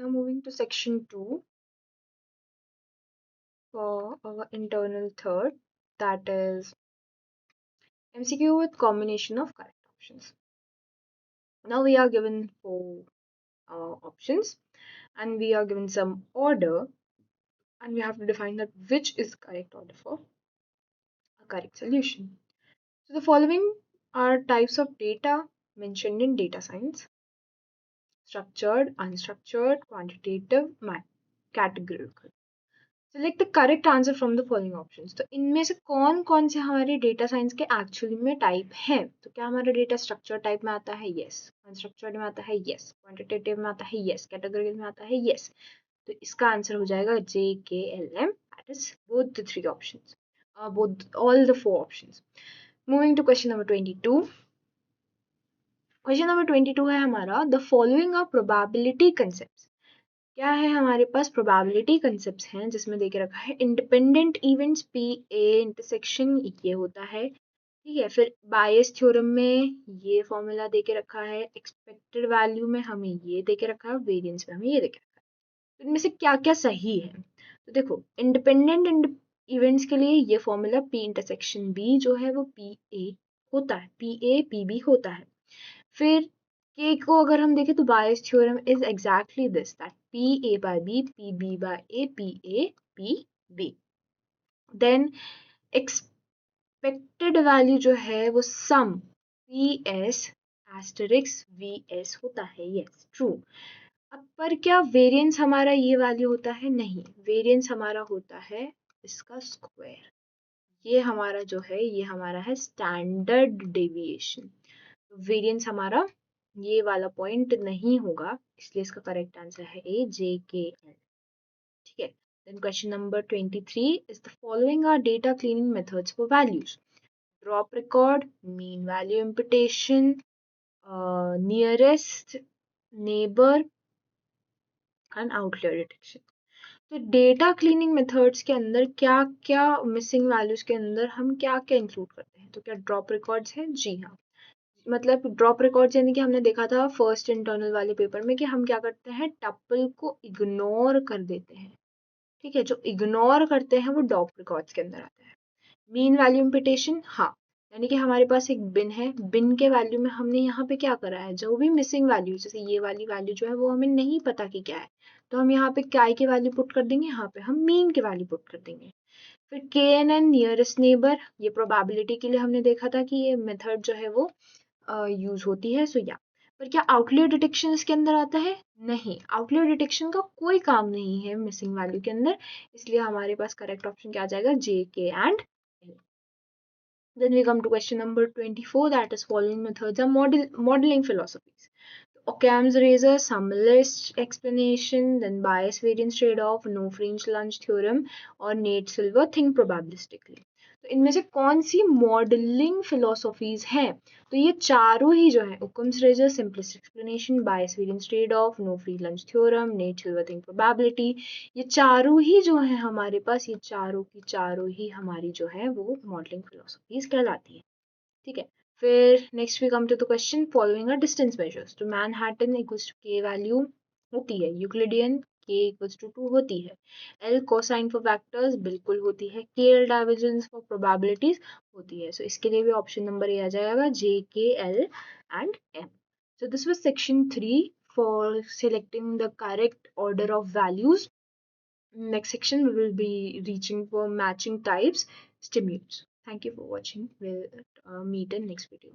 Now moving to section 2 for our internal third, that is MCQ with combination of correct options. Now we are given 4 options and we are given some order and we have to define that which is correct order for a correct solution. So the following are types of data mentioned in data science: structured, unstructured, quantitative, categorical. Select the correct answer from the following options. तो इनमें से कौन कौन से हमारे data science के actually में type हैं? तो क्या हमारा डेटा स्ट्रक्चर टाइप में आता है? यस. अनस्ट्रक्चर्ड में आता है? यस. क्वांटिटेटिव में आता है? यस. कैटेगरिकल में आता है? यस. तो इसका आंसर हो जाएगा JKLM. That is both the three options, both all the 4 options. Moving to question number 22. Question number 22 है हमारा the following are probability concepts. क्या है हमारे पास? प्रोबेबिलिटी कंसेप्ट्स हैं जिसमें देके रखा है independent events P A intersection ये होता है. ठीक है. फिर बायस थ्योरम में ये फॉर्मूला देके रखा है. एक्सपेक्टेड वैल्यू में हमें ये देके रखा है. वेरिएंस में हमें ये देके रखा है. तो इनमें से क्या क्या सही है? तो देखो, इंडिपेंडेंट इवेंट्स के लिए ये फॉर्मूला पी इंटरसेक्शन बी जो है वो पी ए होता है. पी ए पी बी होता है. फिर के को अगर हम देखें तो Bayes theorem is exactly this, that P A by B P B by A P A P B. Then expected value जो है वो sum P S asterisk V S होता है. Yes, true. अब पर क्या वेरिएंस हमारा ये वैल्यू होता है? नहीं, वेरिएंस हमारा होता है इसका स्क्वायर. ये हमारा जो है ये हमारा है स्टैंडर्ड डेविएशन. वेरिएंस हमारा ये वाला पॉइंट नहीं होगा, इसलिए इसका करेक्ट आंसर है ए JKL. ठीक है. Then question number 23 is the following are data cleaning methods for values: drop record, mean value imputation, nearest neighbour and outlier detection. तो डेटा क्लीनिंग मेथड्स के अंदर क्या क्या मिसिंग वैल्यूज के अंदर हम क्या क्या इंक्लूड करते हैं? तो क्या ड्रॉप रिकॉर्ड्स हैं? जी हाँ. मतलब ड्रॉप रिकॉर्ड्स यानी कि हमने देखा था फर्स्ट इंटरनल वाले पेपर में कि हम क्या करते हैं, टपल को इग्नोर कर देते हैं. ठीक है. जो इग्नोर करते हैं वो ड्रॉप रिकॉर्ड्स के अंदर आता है. मीन वैल्यू इम्पुटेशन, हाँ, यानी कि हमारे पास एक बिन है, बिन के वैल्यू में हमने यहाँ पे क्या करा है, जो भी मिसिंग वैल्यू, जैसे ये वाली वैल्यू जो है वो हमें नहीं पता कि क्या है, तो हम यहाँ पे काय की वैल्यू पुट कर देंगे, यहाँ पे हम मीन की वैल्यू पुट कर देंगे. फिर KNN नियरेस्ट नेबर, ये प्रोबेबिलिटी के लिए हमने देखा था कि ये मेथड जो है वो यूज होती है. सो या, पर क्या आउटलेयर डिटेक्शन इसके अंदर आता है? नहीं, आउटलेयर डिटेक्शन का कोई काम नहीं है मिसिंग वैल्यू के अंदर, इसलिए हमारे पास करेक्ट ऑप्शन क्या आ जाएगा? JK and L. Then we come to question number 24, that is following methods are modeling philosophies: Occam's razor, sum list explanation, then bias variance trade-off, no fringe lunch theorem और net Silver think probabilistically. तो इनमें से कौन सी modelling philosophies हैं? तो ये चारों ही जो है, Occam's razor, simplest explanation, bias variance trade off, no free lunch theorem, Nate Silver think probability, ये चारों ही जो है हमारे पास, ये चारों की चारों ही हमारी जो है वो मॉडलिंग फिलोसॉफीज कहलाती है. ठीक है. फिर next we come to the question following are distance measures. तो मैनहट्टन इक्वल्स टू के वैल्यू होती है, यूक्लिडियन के इक्वल्स टू 2 होती है, एल कोसाइन फॉर वेक्टर्स बिल्कुल होती है, के एल डाइवर्जेंस फॉर प्रोबेबिलिटीज होती है. सो इसके लिए भी ऑप्शन नंबर ए आ जाएगा, JKL and M. So this was section 3 for selecting the correct order of values. Next section we will be reaching for matching types stimulants. Thank you for watching. We'll meet in next video.